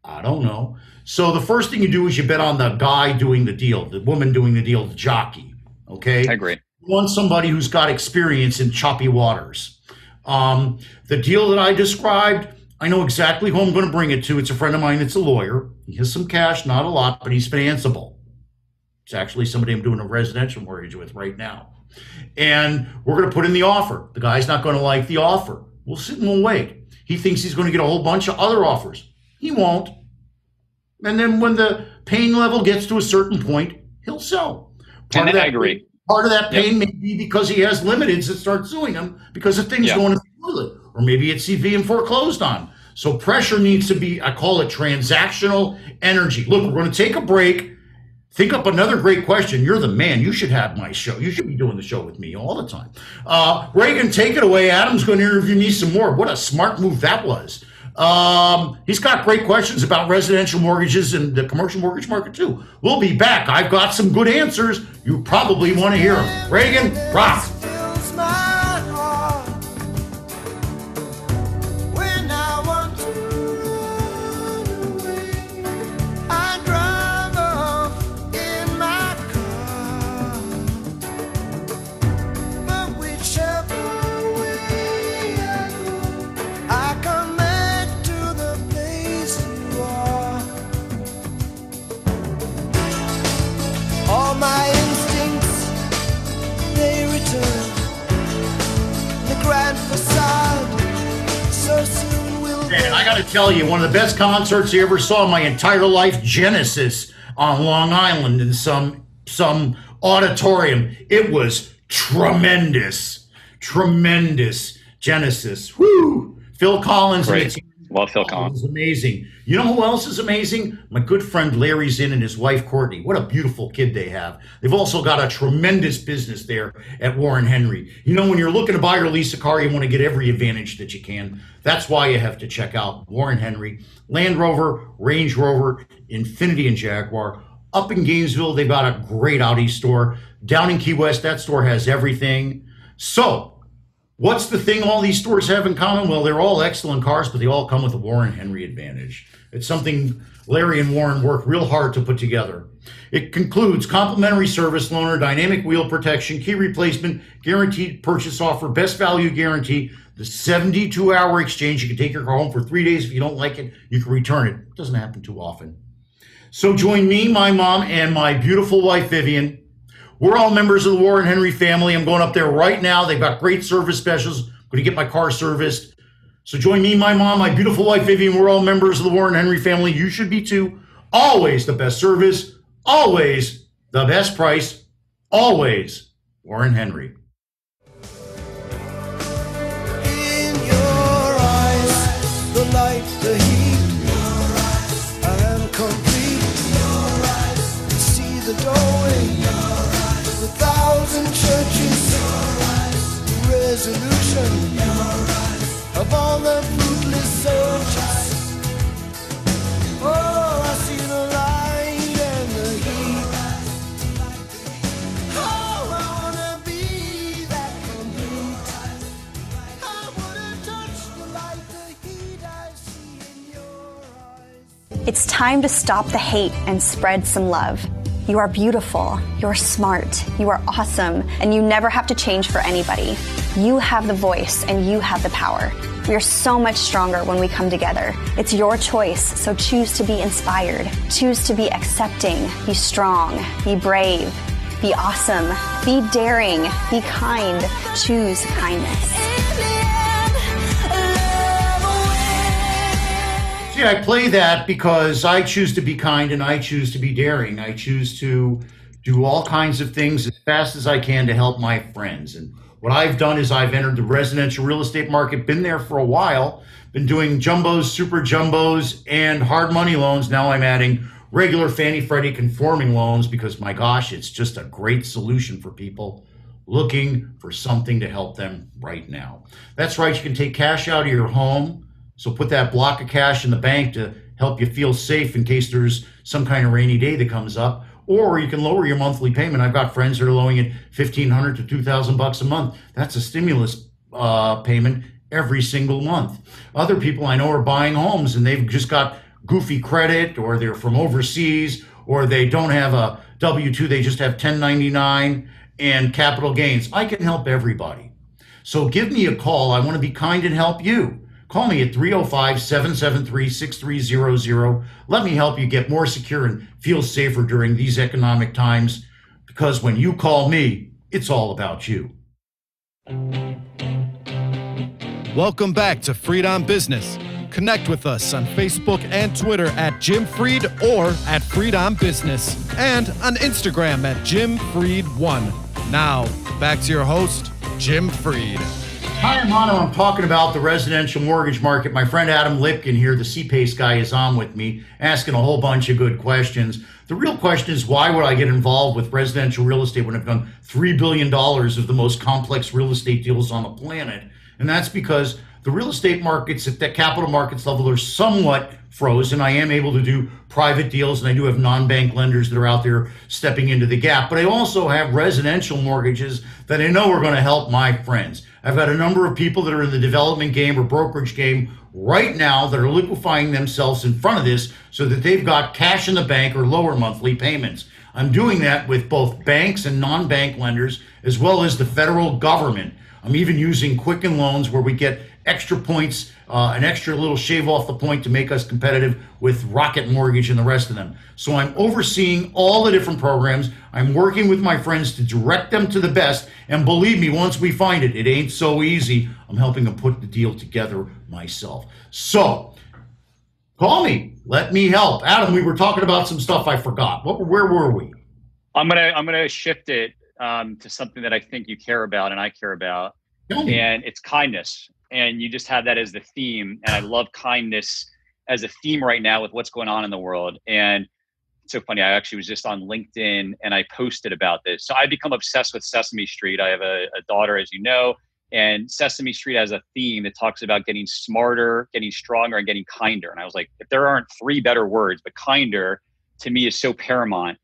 I don't know. So the first thing you do is you bet on the guy doing the deal, the woman doing the deal, the jockey, okay? I agree. You want somebody who's got experience in choppy waters. The deal that I described, I know exactly who I'm going to bring it to. It's a friend of mine that's a lawyer. He has some cash, not a lot, but he's financeable. It's actually somebody I'm doing a residential mortgage with right now. And we're going to put in the offer. The guy's not going to like the offer. We'll sit and we'll wait. He thinks he's going to get a whole bunch of other offers. He won't. And then when the pain level gets to a certain point, he'll sell. I agree. Part of that pain may be because he has limiteds that start suing him because the thing's going to the toilet. Or maybe it's being foreclosed on. So pressure needs to be, I call it transactional energy. Look, we're going to take a break. Think up another great question. You're the man. You should have my show. You should be doing the show with me all the time. Reagan, take it away. Adam's going to interview me some more. What a smart move that was. He's got great questions about residential mortgages and the commercial mortgage market too. We'll be back. I've got some good answers. You probably want to hear them. Reagan, rock. tell you, one of the best concerts I ever saw in my entire life, Genesis on Long Island in some auditorium. It was tremendous. Genesis. Woo! Phil Collins. Great. Love Phil Collins. It was amazing. You know who else is amazing? My good friend Larry Zinn and his wife Courtney. What a beautiful kid they have. They've also got a tremendous business there at Warren Henry. You know, when you're looking to buy or lease a car, you want to get every advantage that you can. That's why you have to check out Warren Henry. Land Rover, Range Rover, Infiniti, and Jaguar. Up in Gainesville, they've got a great Audi store. Down in Key West, that store has everything. So, what's the thing all these stores have in common? Well, they're all excellent cars, but they all come with a Warren Henry advantage. It's something Larry and Warren work real hard to put together. It concludes complimentary service loaner, dynamic wheel protection, key replacement, guaranteed purchase offer, best value guarantee, the 72-hour exchange. You can take your car home for 3 days. If you don't like it, you can return it. It doesn't happen too often. So join me, my mom, and my beautiful wife, Vivian. We're all members of the Warren Henry family. I'm going up there right now. They've got great service specials. I'm going to get my car serviced. So join me, my mom, my beautiful wife, Vivian. We're all members of the Warren Henry family. You should be too. Always the best service. Always the best price. Always Warren Henry. In your eyes, the light, the heat. I am complete. See the doorway. The thousand churches. Resolution of all the fruitless searches. Oh, I see the light and the heat. Oh, I wanna be that complete. I wanna touch the light, the heat I see in your eyes. It's time to stop the hate and spread some love. You are beautiful, you're smart, you are awesome, and you never have to change for anybody. You have the voice and you have the power. We are so much stronger when we come together. It's your choice, so choose to be inspired. Choose to be accepting, be strong, be brave, be awesome, be daring, be kind. Choose kindness. See, I play that because I choose to be kind and I choose to be daring. I choose to do all kinds of things as fast as I can to help my friends. And what I've done is I've entered the residential real estate market, been there for a while, been doing jumbos, super jumbos, and hard money loans. Now I'm adding regular Fannie Freddie conforming loans because, my gosh, it's just a great solution for people looking for something to help them right now. That's right, you can take cash out of your home. So put that block of cash in the bank to help you feel safe in case there's some kind of rainy day that comes up. Or you can lower your monthly payment. I've got friends that are lowering it $1,500 to $2,000 a month. That's a stimulus payment every single month. Other people I know are buying homes and they've just got goofy credit, or they're from overseas, or they don't have a W-2, they just have 1099 and capital gains. I can help everybody. So give me a call. I want to be kind and help you. Call me at 305-773-6300. Let me help you get more secure and feel safer during these economic times, because when you call me, it's all about you. Welcome back to Freed on Business. Connect with us on Facebook and Twitter at Jim Freed or at Freed on Business, and on Instagram at Jim Freed1. Now, back to your host, Jim Freed. Hi, I'm Hannon. I'm talking about the residential mortgage market. My friend Adam Lipkin here, the CPACE guy, is on with me, asking a whole bunch of good questions. The real question is, why would I get involved with residential real estate when I've done $3 billion of the most complex real estate deals on the planet? And that's because the real estate markets at the capital markets level are somewhat frozen. I am able to do private deals, and I do have non-bank lenders that are out there stepping into the gap. But I also have residential mortgages that I know are going to help my friends. I've got a number of people that are in the development game or brokerage game right now that are liquefying themselves in front of this so that they've got cash in the bank or lower monthly payments. I'm doing that with both banks and non-bank lenders, as well as the federal government. I'm even using Quicken Loans, where we get extra points, an extra little shave off the point to make us competitive with Rocket Mortgage and the rest of them. So I'm overseeing all the different programs. I'm working with my friends to direct them to the best. And believe me, once we find it, it ain't so easy. I'm helping them put the deal together myself. So Call me. Let me help. Adam, we were talking about some stuff I forgot. Where were we? I'm gonna shift it to something that I think you care about and I care about, and it's kindness. And you just have that as the theme, and I love kindness as a theme right now with what's going on in the world. And it's so funny. I actually was just on LinkedIn and I posted about this. So I've become obsessed with Sesame Street. I have a daughter, as you know, and Sesame Street has a theme that talks about getting smarter, getting stronger, and getting kinder. And I was like, if there aren't three better words, but kinder to me is so paramount.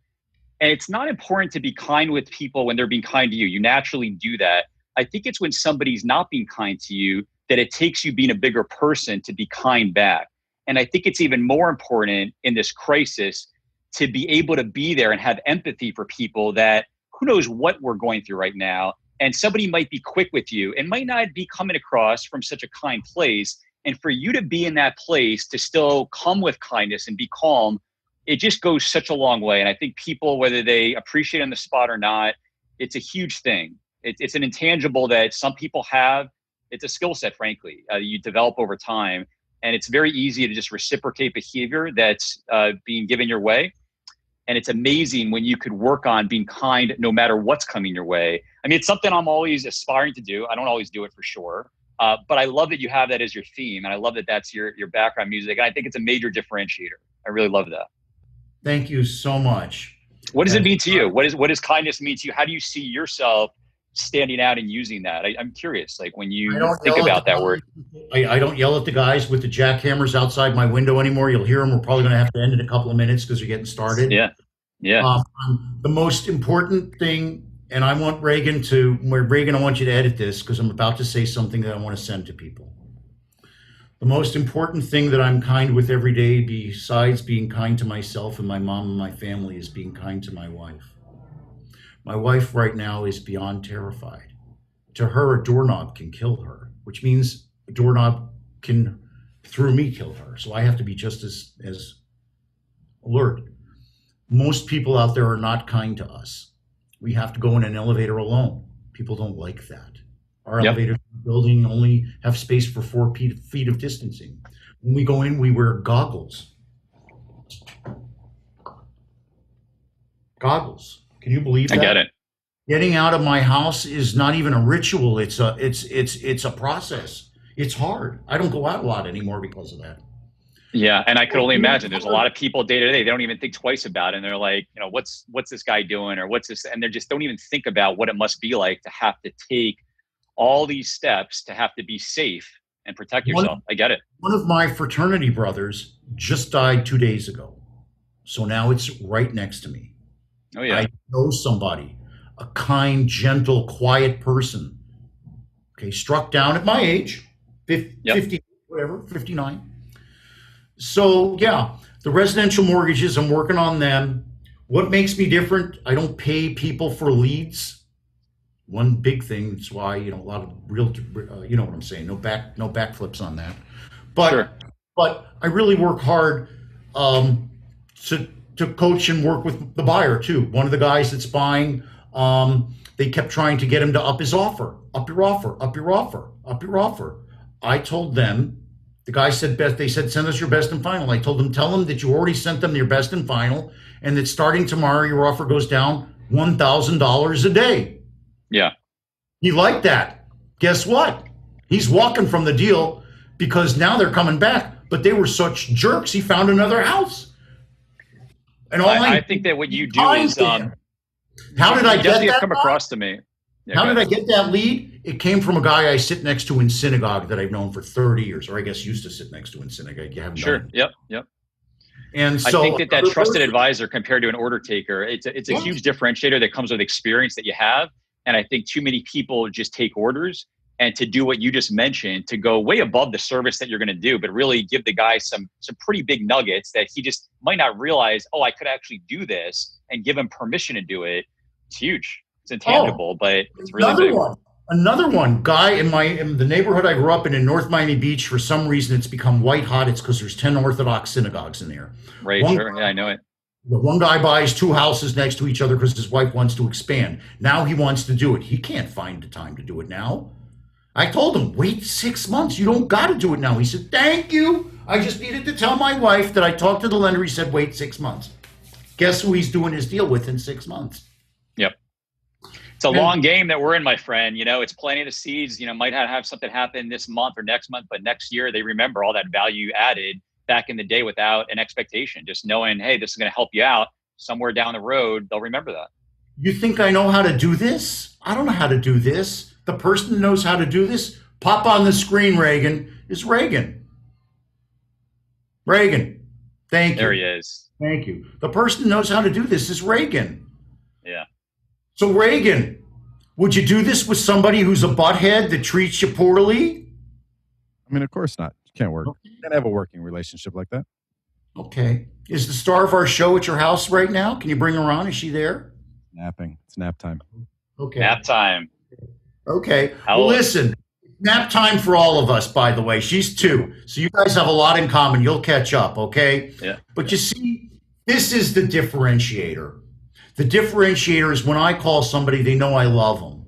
And it's not important to be kind with people when they're being kind to you. You naturally do that. I think it's when somebody's not being kind to you that it takes you being a bigger person to be kind back. And I think it's even more important in this crisis to be able to be there and have empathy for people that who knows what we're going through right now. And somebody might be quick with you and might not be coming across from such a kind place. And for you to be in that place to still come with kindness and be calm, it just goes such a long way. And I think people, whether they appreciate it on the spot or not, it's a huge thing. It's an intangible that some people have. It's a skill set, frankly, you develop over time. And it's very easy to just reciprocate behavior that's being given your way. And it's amazing when you could work on being kind no matter what's coming your way. I mean, it's something I'm always aspiring to do. I don't always do it for sure. But I love that you have that as your theme. And I love that that's your background music. And I think it's a major differentiator. I really love that. Thank you so much. What does it mean to you? What does kindness mean to you? How do you see yourself standing out and using that? I'm curious, like when you think about that word. I don't yell at the guys with the jackhammers outside my window anymore. You'll hear them. We're probably going to have to end in a couple of minutes because we're getting started. Yeah. The most important thing, and I want Reagan I want you to edit this because I'm about to say something that I want to send to people. The most important thing that I'm kind with every day, besides being kind to myself and my mom and my family, is being kind to my wife. My wife right now is beyond terrified. To her, a doorknob can kill her, which means a doorknob can, through me, kill her. So I have to be just as alert. Most people out there are not kind to us. We have to go in an elevator alone. People don't like that. Our elevators in the building only have space for 4 feet of distancing. When we go in, we wear goggles. Goggles. Can you believe that? I get it. Getting out of my house is not even a ritual. It's a process. It's hard. I don't go out a lot anymore because of that. Yeah, and I could only imagine there's a lot of people day to day, they don't even think twice about it. And they're like, you know, what's this guy doing, or what's this? And they just don't even think about what it must be like to have to take all these steps to have to be safe and protect yourself. I get it. One of my fraternity brothers just died 2 days ago. So now it's right next to me. Oh yeah. I know somebody, a kind, gentle, quiet person. Okay, struck down at my age, 50, whatever, 59. So yeah, the residential mortgages, I'm working on them. What makes me different? I don't pay people for leads. One big thing, that's why, a lot of real, you know what I'm saying, no backflips on that. But Sure. But I really work hard to coach and work with the buyer too. One of the guys that's buying, they kept trying to get him to up his offer, up your offer, up your offer, up your offer. I told them, the guy said best. They said, send us your best and final. I told them, tell them that you already sent them your best and final, and that starting tomorrow, your offer goes down $1,000 a day. Yeah. He liked that. Guess what? He's walking from the deal because now they're coming back, but they were such jerks. He found another house. And all I think that what you do is, how did I get that? Come across to me. Yeah, how did I get that lead? It came from a guy I sit next to in synagogue that I've known for 30 years, or I guess used to sit next to in synagogue. You haven't Sure. known. Yep. And so I think that trusted advisor compared to an order taker, it's a huge differentiator that comes with experience that you have. And I think too many people just take orders, and to do what you just mentioned, to go way above the service that you're going to do, but really give the guy some pretty big nuggets that he just might not realize, oh, I could actually do this, and give him permission to do it. It's huge. It's intangible, but it's really big. Another one, guy in the neighborhood I grew up in North Miami Beach, for some reason it's become white hot. It's because there's 10 Orthodox synagogues in there. Right, sure. Yeah, I know it. The one guy buys 2 houses next to each other because his wife wants to expand. Now he wants to do it. He can't find the time to do it now. I told him, wait 6 months. You don't got to do it now. He said, thank you. I just needed to tell my wife that I talked to the lender. He said, wait 6 months. Guess who he's doing his deal with in 6 months? Yep. It's a long game that we're in, my friend. You know, it's planting the seeds. You know, might have something happen this month or next month, but next year they remember all that value added back in the day without an expectation. Just knowing, hey, this is going to help you out somewhere down the road. They'll remember that. You think I know how to do this? I don't know how to do this. The person who knows how to do this, pop on the screen, Reagan, is Reagan. Reagan. Thank you. There he is. Thank you. The person who knows how to do this is Reagan. Yeah. So Reagan, would you do this with somebody who's a butthead that treats you poorly? I mean, of course not. You can't work. You can't have a working relationship like that. Okay. Is the star of our show at your house right now? Can you bring her on? Is she there? Napping. It's nap time. Okay. Nap time. Okay. Well, listen, nap time for all of us, by the way. She's 2. So you guys have a lot in common. You'll catch up, okay? Yeah. But you see, this is the differentiator. The differentiator is when I call somebody, they know I love them.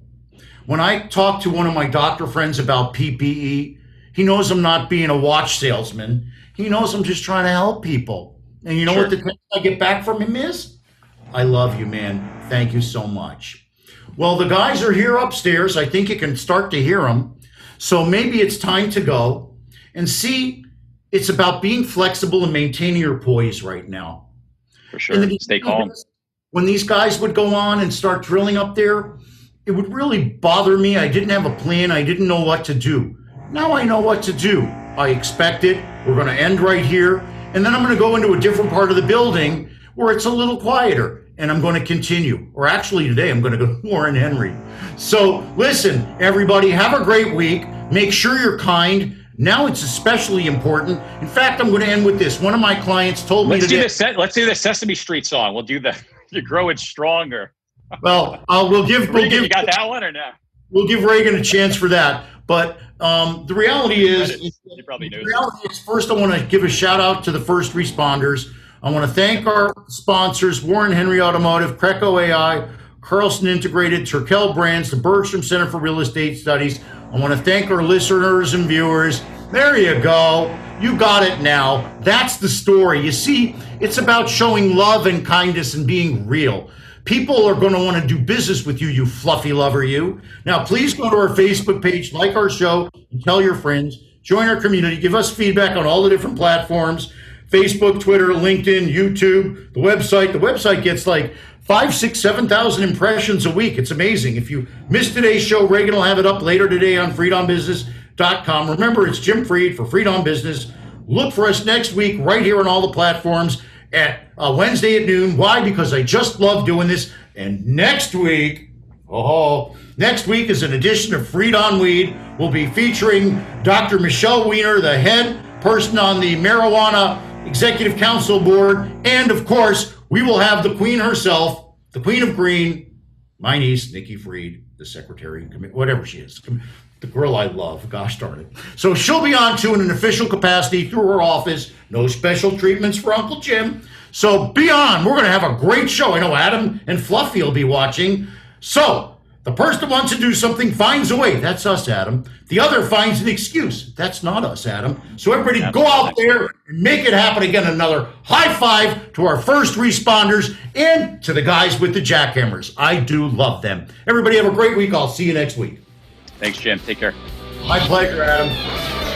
When I talk to one of my doctor friends about PPE, he knows I'm not being a watch salesman. He knows I'm just trying to help people. And you know what the text I get back from him is? I love you, man. Thank you so much. Well, the guys are here upstairs. I think you can start to hear them. So maybe it's time to go and see. It's about being flexible and maintaining your poise right now. For sure. Stay calm. When these guys would go on and start drilling up there, it would really bother me. I didn't have a plan. I didn't know what to do. Now I know what to do. I expect it. We're going to end right here. And then I'm going to go into a different part of the building where it's a little quieter. And I'm going to continue. Or actually today, I'm going to go to Warren Henry. So listen, everybody, have a great week. Make sure you're kind. Now it's especially important. In fact, I'm going to end with this. One of my clients told me today. Let's do the Sesame Street song. We'll do that. You grow it stronger. Well, we'll give. You got that one or not? We'll give Reagan a chance for that. But the reality is, first I want to give a shout out to the first responders. I want to thank our sponsors, Warren Henry Automotive, Creco AI, Carlson Integrated, Turkel Brands, the Bergstrom Center for Real Estate Studies. I want to thank our listeners and viewers. There you go. You got it now. That's the story. You see, it's about showing love and kindness and being real. People are going to want to do business with you, you fluffy lover, you. Now, please go to our Facebook page, like our show, and tell your friends. Join our community. Give us feedback on all the different platforms. Facebook, Twitter, LinkedIn, YouTube, the website. The website gets like 5,000, 6,000, 7,000 impressions a week. It's amazing. If you missed today's show, Reagan will have it up later today on freedombusiness.com. Remember, it's Jim Freed for Freed on Business. Look for us next week right here on all the platforms at Wednesday at noon. Why? Because I just love doing this. And next week is an edition of Freed on Weed. We'll be featuring Dr. Michelle Weiner, the head person on the Marijuana Executive Council Board. And of course, we will have the queen herself, the queen of green, my niece, Nikki Freed, the secretary, whatever she is. The girl I love, gosh darn it. So she'll be on too in an official capacity through her office. No special treatments for Uncle Jim. So be on. We're going to have a great show. I know Adam and Fluffy will be watching. So the person that wants to do something finds a way. That's us, Adam. The other finds an excuse. That's not us, Adam. So everybody go out there and make it happen again. Another high five to our first responders and to the guys with the jackhammers. I do love them. Everybody have a great week. I'll see you next week. Thanks, Jim. Take care. My pleasure, Adam.